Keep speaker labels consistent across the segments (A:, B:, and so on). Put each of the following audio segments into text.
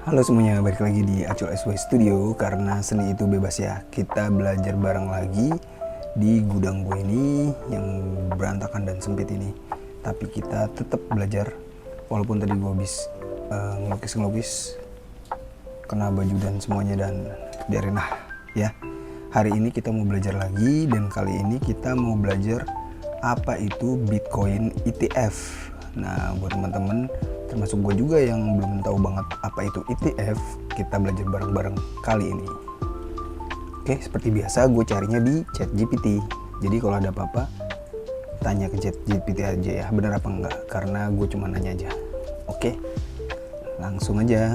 A: Halo semuanya, balik lagi di Acul SW Studio. Karena seni itu bebas ya, kita belajar bareng lagi di gudang gue ini yang berantakan dan sempit ini. Tapi kita tetap belajar, walaupun tadi gue habis ngelukis-ngelukis, kena baju dan semuanya, dan biarin lah ya. Hari ini kita mau belajar lagi, dan kali ini kita mau belajar apa itu Bitcoin ETF. Nah, buat teman-teman termasuk gue juga yang belum tahu banget apa itu ETF, kita belajar bareng-bareng kali ini. Oke, seperti biasa gue carinya di ChatGPT. Jadi kalau ada apa-apa, tanya ke ChatGPT aja ya, benar apa enggak, karena gue cuma nanya aja. Oke, langsung aja.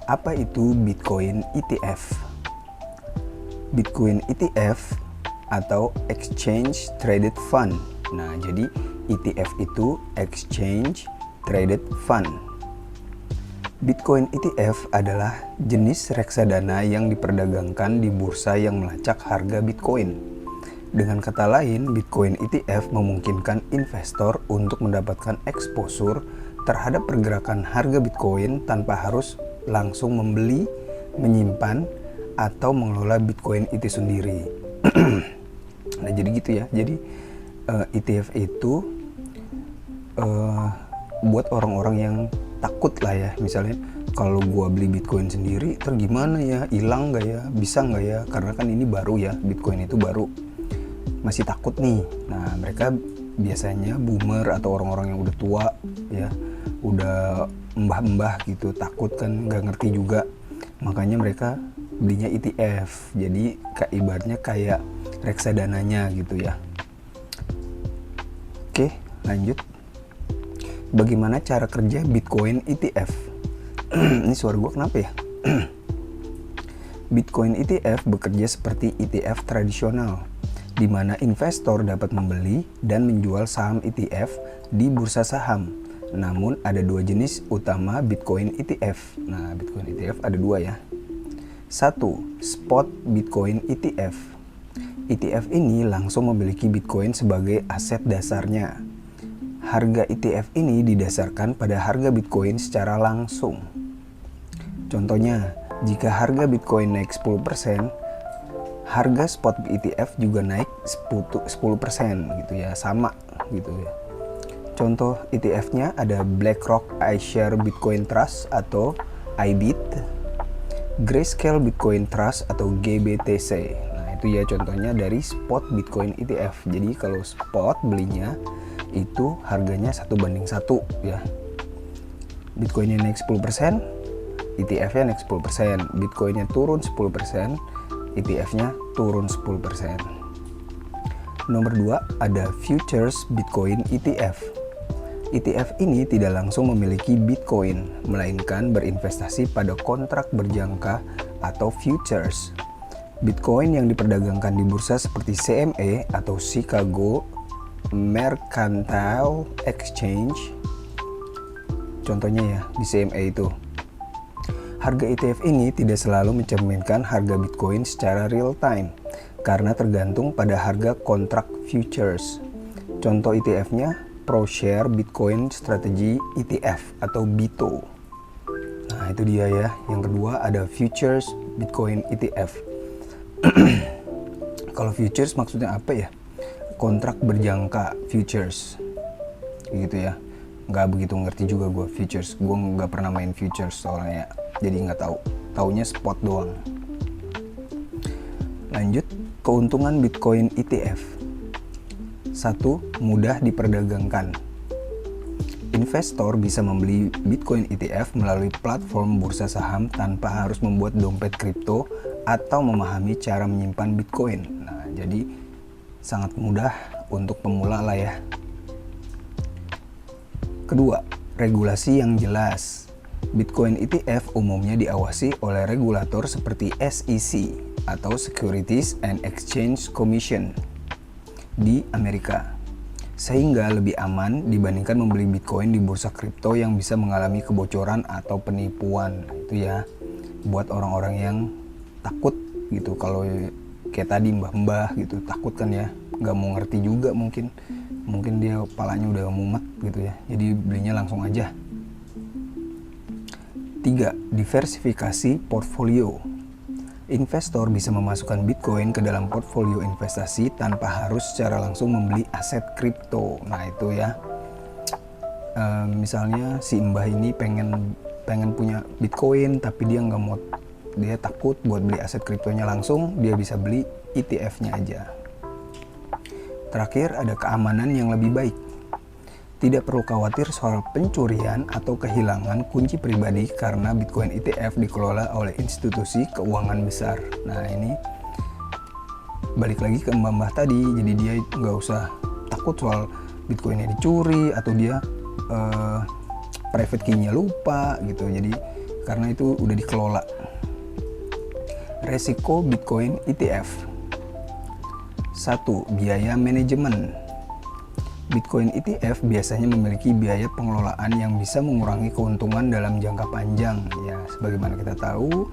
A: Apa itu Bitcoin ETF? Bitcoin ETF atau Exchange Traded Fund. Nah, jadi ETF itu Exchange Traded Fund. Bitcoin ETF adalah jenis reksadana yang diperdagangkan di bursa yang melacak harga Bitcoin. Dengan kata lain, Bitcoin ETF memungkinkan investor untuk mendapatkan eksposur terhadap pergerakan harga Bitcoin tanpa harus langsung membeli, menyimpan, atau mengelola Bitcoin itu sendiri. Nah, jadi gitu ya. Jadi ETF itu buat orang-orang yang takut lah ya, misalnya kalau gua beli Bitcoin sendiri terus gimana ya, hilang nggak ya, bisa nggak ya, karena kan ini baru ya, Bitcoin itu baru, masih takut nih. Nah, mereka biasanya boomer atau orang-orang yang udah tua ya, udah mbah-mbah gitu, takut kan, nggak ngerti juga, makanya mereka belinya ETF. Jadi ibaratnya kayak reksadananya gitu ya. Oke, lanjut. Bagaimana cara kerja Bitcoin ETF? Ini suara gue kenapa ya? Bitcoin ETF bekerja seperti ETF tradisional, di mana investor dapat membeli dan menjual saham ETF di bursa saham. Namun ada dua jenis utama Bitcoin ETF. Nah, Bitcoin ETF ada dua ya. Satu, Spot Bitcoin ETF. ETF ini langsung memiliki Bitcoin sebagai aset dasarnya. Harga ETF ini didasarkan pada harga Bitcoin secara langsung. Contohnya, jika harga Bitcoin naik 10%, harga spot ETF juga naik 10% gitu ya, sama gitu ya. Contoh ETF-nya ada BlackRock iShares Bitcoin Trust atau IBIT, Grayscale Bitcoin Trust atau GBTC. Nah, itu ya contohnya dari spot Bitcoin ETF. Jadi kalau spot belinya itu harganya 1:1 ya. Bitcoinnya naik 10%, ETF-nya naik 10%. Bitcoinnya turun 10%, ETF-nya turun 10%. Nomor 2 ada Futures Bitcoin ETF. ETF ini tidak langsung memiliki Bitcoin, melainkan berinvestasi pada kontrak berjangka atau futures. Bitcoin yang diperdagangkan di bursa seperti CME atau Chicago Mercantile Exchange, contohnya ya di CME itu. Harga ETF ini tidak selalu mencerminkan harga Bitcoin secara real time karena tergantung pada harga kontrak futures. Contoh ETF-nya ProShare Bitcoin Strategy ETF atau BITO. Nah, itu dia ya. Yang kedua ada Futures Bitcoin ETF. Kalau futures maksudnya apa ya? Kontrak berjangka futures gitu ya. Nggak begitu ngerti juga gue futures, gue nggak pernah main futures soalnya, jadi nggak tahu, taunya spot doang. Lanjut, keuntungan Bitcoin ETF. 1. Mudah diperdagangkan. Investor bisa membeli Bitcoin ETF melalui platform bursa saham tanpa harus membuat dompet kripto atau memahami cara menyimpan Bitcoin. Nah, jadi sangat mudah untuk pemula lah ya. Kedua, regulasi yang jelas. Bitcoin ETF umumnya diawasi oleh regulator seperti SEC atau Securities and Exchange Commission di Amerika, sehingga lebih aman dibandingkan membeli Bitcoin di bursa kripto yang bisa mengalami kebocoran atau penipuan. Itu ya, buat orang-orang yang takut gitu, kalau kayak tadi mbah-mbah gitu, takut kan ya, nggak mau ngerti juga, mungkin dia kepalanya udah mumet gitu ya, jadi belinya langsung aja. 3. Diversifikasi portfolio. Investor bisa memasukkan Bitcoin ke dalam portfolio investasi tanpa harus secara langsung membeli aset kripto. Nah itu ya, misalnya si Mbah ini pengen punya Bitcoin tapi dia takut buat beli aset kriptonya langsung, dia bisa beli ETF-nya aja. Terakhir, ada keamanan yang lebih baik. Tidak perlu khawatir soal pencurian atau kehilangan kunci pribadi karena Bitcoin ETF dikelola oleh institusi keuangan besar. Nah ini balik lagi ke mbah-mbah tadi, jadi dia nggak usah takut soal Bitcoinnya dicuri atau dia private key-nya lupa gitu. Jadi karena itu udah dikelola. Resiko Bitcoin ETF. 1. Biaya manajemen. Bitcoin ETF biasanya memiliki biaya pengelolaan yang bisa mengurangi keuntungan dalam jangka panjang. Ya, sebagaimana kita tahu,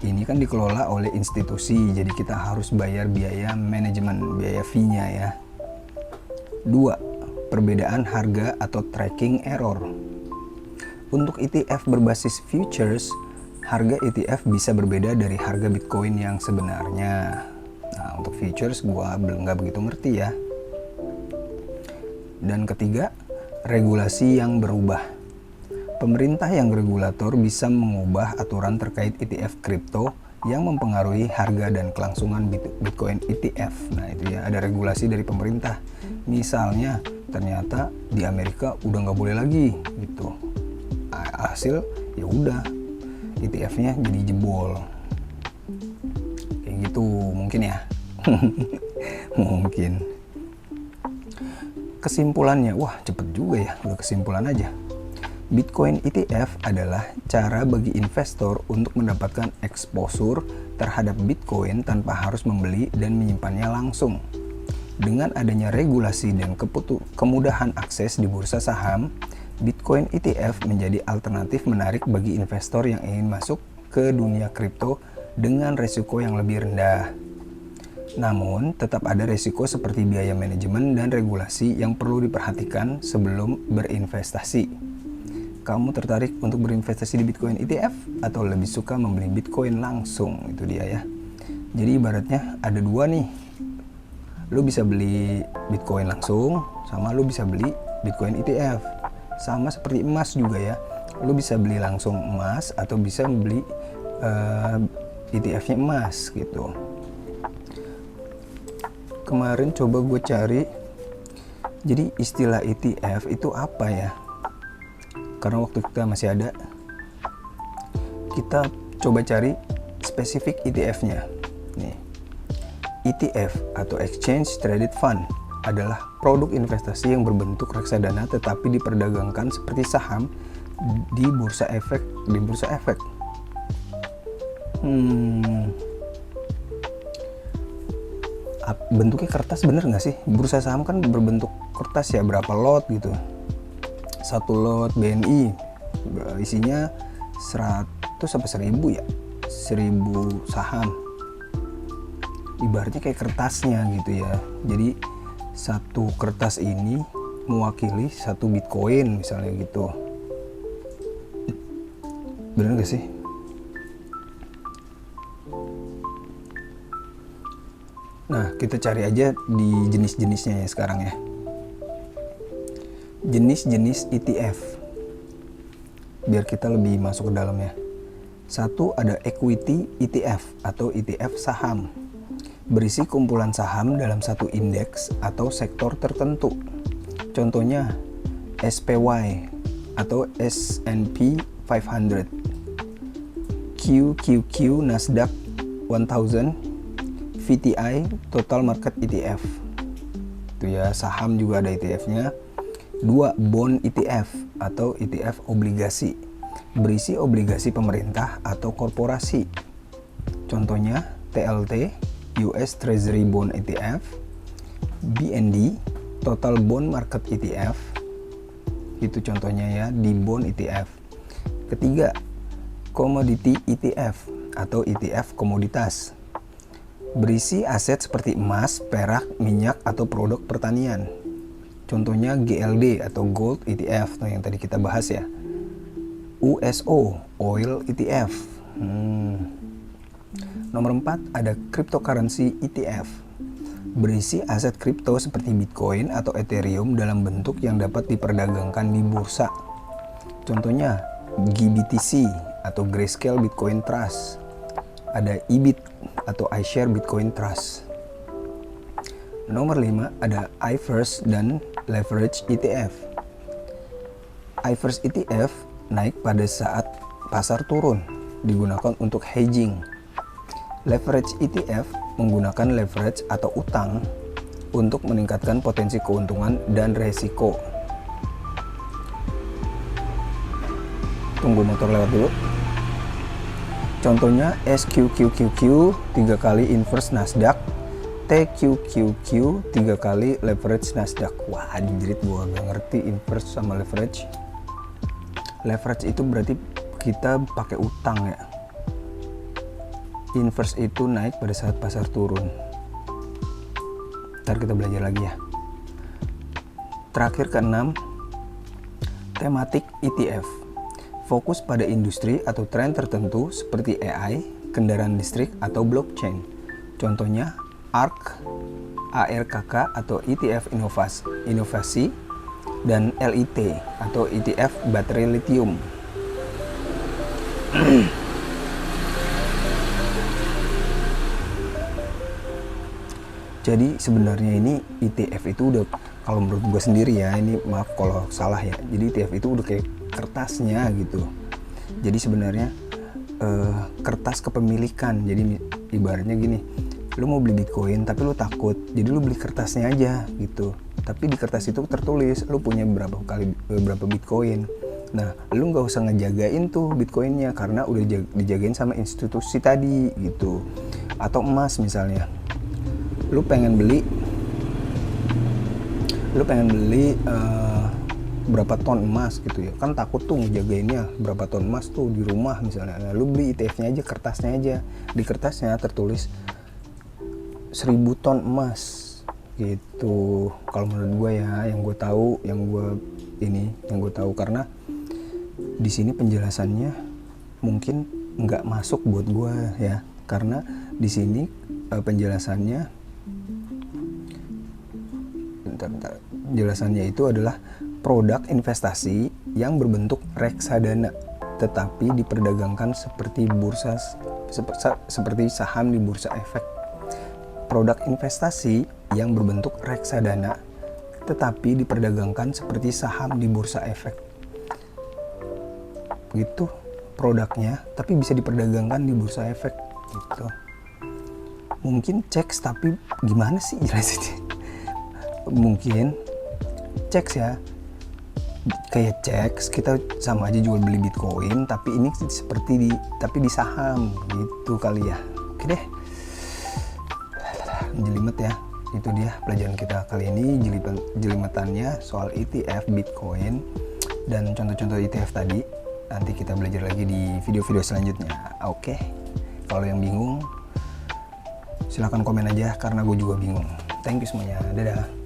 A: ini kan dikelola oleh institusi, jadi kita harus bayar biaya manajemen, biaya fee-nya ya. 2. Perbedaan harga atau tracking error. Untuk ETF berbasis futures, harga ETF bisa berbeda dari harga Bitcoin yang sebenarnya. Nah, untuk futures gua nggak begitu ngerti ya. Dan ketiga, regulasi yang berubah. Pemerintah yang regulator bisa mengubah aturan terkait ETF kripto yang mempengaruhi harga dan kelangsungan Bitcoin ETF. Nah itu ya, ada regulasi dari pemerintah. Misalnya ternyata di Amerika udah nggak boleh lagi gitu. Hasil ya udah ETF-nya jadi jebol. Kayak gitu mungkin ya. Mungkin. Kesimpulannya, wah cepet juga ya, udah kesimpulan aja. Bitcoin ETF adalah cara bagi investor untuk mendapatkan exposure terhadap Bitcoin tanpa harus membeli dan menyimpannya langsung. Dengan adanya regulasi dan kemudahan akses di bursa saham, Bitcoin ETF menjadi alternatif menarik bagi investor yang ingin masuk ke dunia kripto dengan risiko yang lebih rendah. Namun, tetap ada risiko seperti biaya manajemen dan regulasi yang perlu diperhatikan sebelum berinvestasi. Kamu tertarik untuk berinvestasi di Bitcoin ETF atau lebih suka membeli Bitcoin langsung? Itu dia ya. Jadi ibaratnya ada dua nih. Lu bisa beli Bitcoin langsung, sama lu bisa beli Bitcoin ETF. Sama seperti emas juga ya. Lu bisa beli langsung emas atau bisa beli ETF-nya emas gitu. Kemarin coba gue cari, jadi istilah ETF itu apa ya? Karena waktu kita masih ada, kita coba cari spesifik ETF-nya. Nih, ETF atau Exchange Traded Fund adalah produk investasi yang berbentuk reksadana tetapi diperdagangkan seperti saham di bursa efek. Bentuknya kertas bener nggak sih? Bursa saham kan berbentuk kertas ya, berapa lot gitu. Satu lot BNI isinya 100 sampai 1000 ya, 1000 saham. Ibaratnya kayak kertasnya gitu ya. Jadi satu kertas ini mewakili satu Bitcoin misalnya gitu. Bener nggak sih? Nah, kita cari aja di jenis-jenisnya ya sekarang ya. Jenis-jenis ETF. Biar kita lebih masuk ke dalamnya. 1, ada equity ETF atau ETF saham. Berisi kumpulan saham dalam satu indeks atau sektor tertentu. Contohnya SPY atau S&P 500, QQQ Nasdaq 1000, VTI Total Market ETF. Itu ya, saham juga ada ETF-nya. 2, bond ETF atau ETF obligasi. Berisi obligasi pemerintah atau korporasi. Contohnya TLT US Treasury Bond ETF, BND Total Bond Market ETF. Itu contohnya ya di bond ETF. Ketiga, commodity ETF atau ETF komoditas. Berisi aset seperti emas, perak, minyak, atau produk pertanian. Contohnya GLD atau Gold ETF yang tadi kita bahas ya. USO, Oil ETF. Nomor 4 ada cryptocurrency ETF, berisi aset kripto seperti Bitcoin atau Ethereum dalam bentuk yang dapat diperdagangkan di bursa. Contohnya GBTC atau Grayscale Bitcoin Trust, ada EBIT atau iShare Bitcoin Trust. Nomor 5 ada iFirst dan Leverage ETF. iFirst ETF naik pada saat pasar turun, digunakan untuk hedging. Leverage ETF menggunakan leverage atau utang untuk meningkatkan potensi keuntungan dan resiko. Tunggu motor lewat dulu. Contohnya SQQQQ 3 kali inverse Nasdaq, TQQQ 3 kali leverage Nasdaq. Wah, anjrit, gua gak ngerti inverse sama leverage. Leverage itu berarti kita pakai utang ya. Inverse itu naik pada saat pasar turun. Ntar kita belajar lagi ya. Terakhir ke-6, tematik ETF. Fokus pada industri atau tren tertentu seperti AI, kendaraan listrik, atau blockchain. Contohnya ARKK atau ETF inovasi, dan LIT atau ETF baterai lithium. Jadi sebenarnya ini ETF itu udah, kalau menurut gue sendiri ya, ini maaf kalau salah ya, jadi ETF itu udah kayak kertasnya gitu. Jadi sebenarnya kertas kepemilikan. Jadi ibaratnya gini, lu mau beli Bitcoin tapi lu takut, jadi lu beli kertasnya aja gitu. Tapi di kertas itu tertulis lu punya berapa Bitcoin. Nah, lu nggak usah ngejagain tuh Bitcoinnya karena udah dijagain sama institusi tadi gitu. Atau emas misalnya, lu pengen beli berapa ton emas gitu ya, kan takut tuh ngejagainnya berapa ton emas tuh di rumah misalnya. Nah, lu beli ETF-nya aja, kertasnya aja. Di kertasnya tertulis 1000 ton emas gitu. Kalau menurut gue ya, yang gue tahu karena di sini penjelasannya mungkin nggak masuk buat gue ya, karena di sini penjelasannya penjelasannya itu adalah produk investasi yang berbentuk reksadana tetapi diperdagangkan seperti saham di bursa efek. Produk investasi yang berbentuk reksadana tetapi diperdagangkan seperti saham di bursa efek. Begitu produknya, tapi bisa diperdagangkan di bursa efek gitu. Mungkin ceks, tapi gimana sih jelasinnya? Mungkin ceks ya, kayak ceks kita sama aja jual beli Bitcoin, tapi ini seperti di saham gitu kali ya. Oke deh, jelimet ya. Itu dia pelajaran kita kali ini, jelimetannya soal ETF Bitcoin dan contoh-contoh ETF tadi. Nanti kita belajar lagi di video-video selanjutnya. Oke, kalau yang bingung silahkan komen aja karena gue juga bingung. Thank you semuanya, dadah.